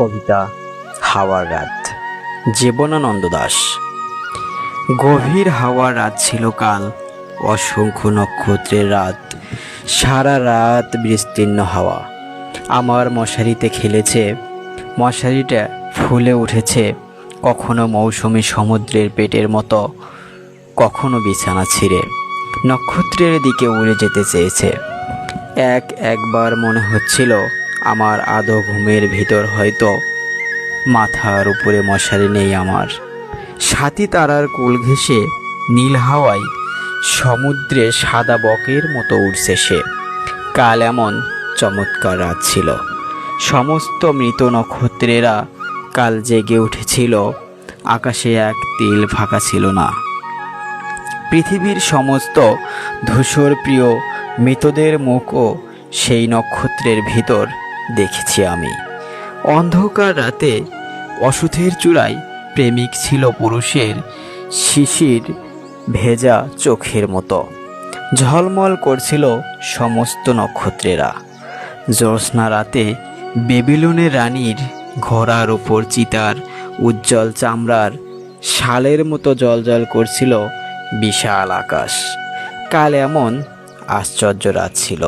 কবিতা হাওয়ার রাত, জীবনানন্দ দাশ। গভীর হাওয়ার রাত ছিল কাল, অসংখ্য নক্ষত্রের রাত। সারা রাত বিস্তীর্ণ হাওয়া আমার মশারিতে খেলেছে, মশারিটা ফুলে উঠেছে। কখনো মৌসুমী সমুদ্রের পেটের মতো, কখনো বিছানা ছিঁড়ে নক্ষত্রের দিকে উড়ে যেতে চেয়েছে। একবার মনে হচ্ছিল আমার আধো ঘুমের ভিতর হয়তো মাথার উপরে মশারি নেই আমার। সাথী তারার কোল ঘেঁষে নীল হাওয়ায় সমুদ্রে সাদা বকের মতো উড়ছে সে। কাল এমন চমৎকার রাত ছিল, সমস্ত মৃত নক্ষত্রেরা কাল জেগে উঠেছিল। আকাশে এক তিল ফাঁকা ছিল না। পৃথিবীর সমস্ত ধূসর প্রিয় মৃতদের মুখও সেই নক্ষত্রের ভিতর দেখেছি আমি। অন্ধকার রাতে অসুথের চূড়ায় প্রেমিক ছিল পুরুষের, শিশির ভেজা চোখের মতো ঝলমল করছিল সমস্ত নক্ষত্রেরা। জ্যোৎস্না রাতে বেবিলনের রানীর ঘোড়ার ওপর চিতার উজ্জ্বল চামড়ার শালের মতো জ্বলজ্বল করছিল বিশাল আকাশ। কাল এমন আশ্চর্য রাত ছিল।